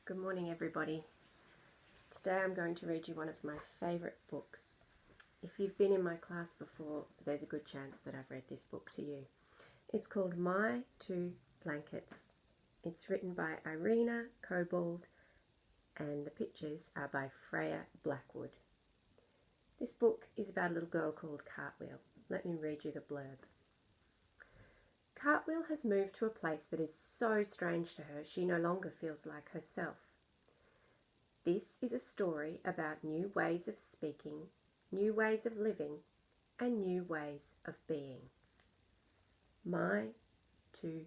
Good morning, everybody. Today I'm going to read you one of my favourite books. If you've been in my class before, there's a good chance that I've read this book to you. It's called My Two Blankets. It's written by Irina Cobold and the pictures are by Freya Blackwood. This book is about a little girl called Cartwheel. Let me read you the blurb. Cartwheel has moved to a place that is so strange to her she no longer feels like herself. This is a story about new ways of speaking, new ways of living, and new ways of being. My Two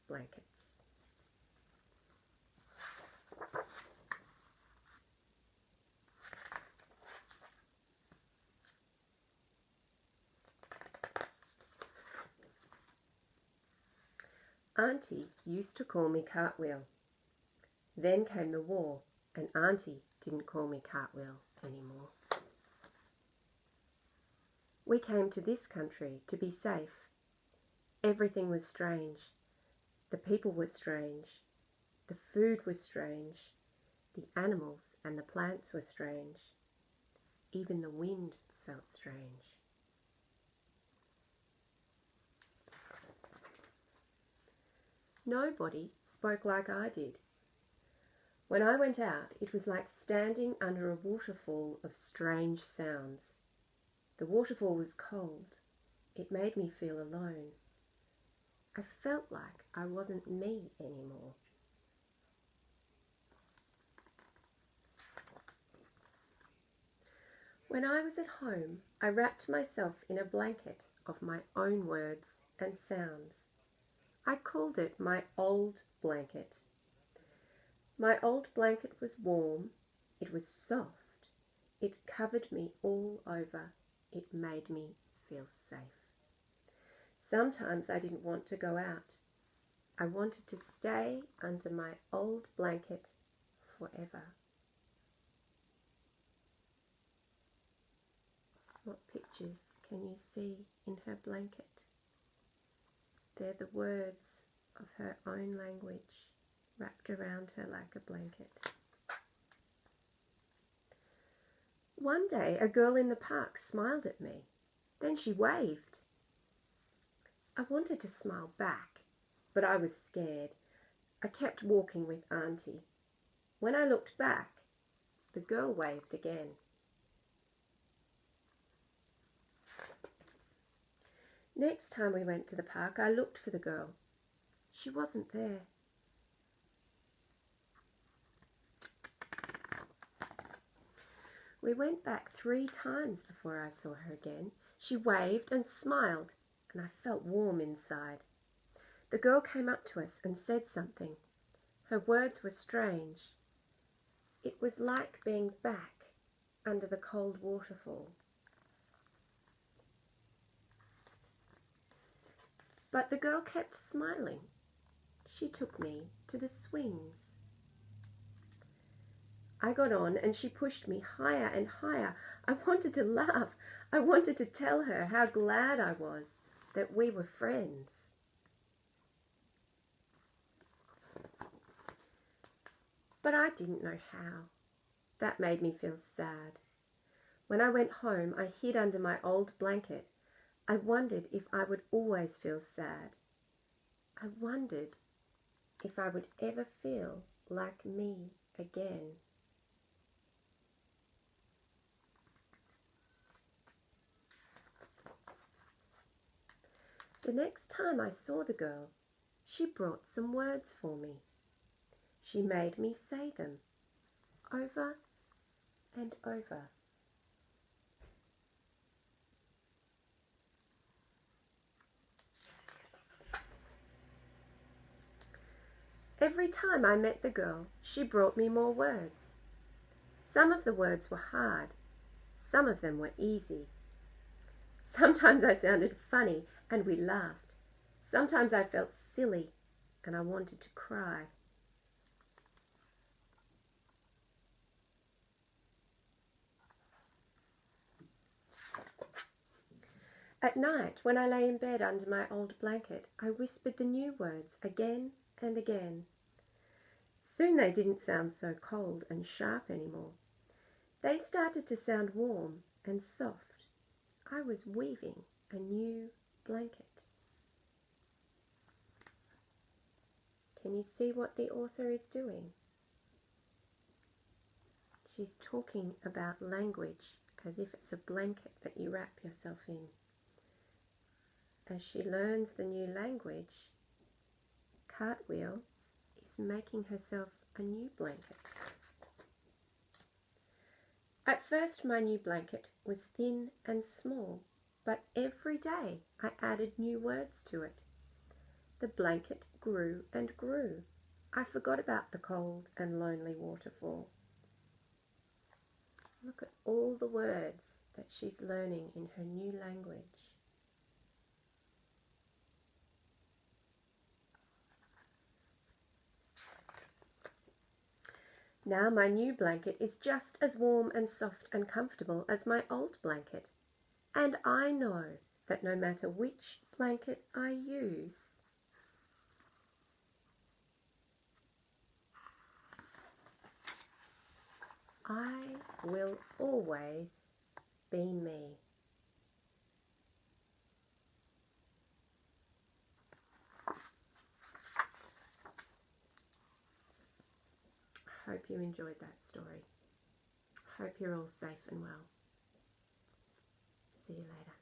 Blankets. Auntie used to call me Cartwheel. Then came the war, and Auntie didn't call me Cartwheel anymore. We came to this country to be safe. Everything was strange. The people were strange. The food was strange. The animals and the plants were strange. Even the wind felt strange. Nobody spoke like I did. When I went out, it was like standing under a waterfall of strange sounds. The waterfall was cold. It made me feel alone. I felt like I wasn't me anymore. When I was at home, I wrapped myself in a blanket of my own words and sounds. I called it my old blanket. My old blanket was warm, it was soft, it covered me all over, it made me feel safe. Sometimes I didn't want to go out. I wanted to stay under my old blanket forever. What pictures can you see in her blanket? They're the words of her own language wrapped around her like a blanket. One day a girl in the park smiled at me. Then she waved. I wanted to smile back, but I was scared. I kept walking with Auntie. When I looked back, the girl waved again. Next time we went to the park, I looked for the girl. She wasn't there. We went back 3 times before I saw her again. She waved and smiled, and I felt warm inside. The girl came up to us and said something. Her words were strange. It was like being back under the cold waterfall. But the girl kept smiling. She took me to the swings. I got on and she pushed me higher and higher. I wanted to laugh. I wanted to tell her how glad I was that we were friends. But I didn't know how. That made me feel sad. When I went home, I hid under my old blanket. I wondered if I would always feel sad. I wondered if I would ever feel like me again. The next time I saw the girl, she brought some words for me. She made me say them over and over. Every time I met the girl, she brought me more words. Some of the words were hard. Some of them were easy. Sometimes I sounded funny and we laughed. Sometimes I felt silly and I wanted to cry. At night, when I lay in bed under my old blanket, I whispered the new words again and again. Soon they didn't sound so cold and sharp anymore. They started to sound warm and soft. I was weaving a new blanket. Can you see what the author is doing? She's talking about language as if it's a blanket that you wrap yourself in. As she learns the new language, Cartwheel is making herself a new blanket. At first my new blanket was thin and small, but every day I added new words to it. The blanket grew and grew. I forgot about the cold and lonely waterfall. Look at all the words that she's learning in her new language. Now my new blanket is just as warm and soft and comfortable as my old blanket. And I know that no matter which blanket I use, I will always be me. I hope you enjoyed that story. Hope you're all safe and well. See you later.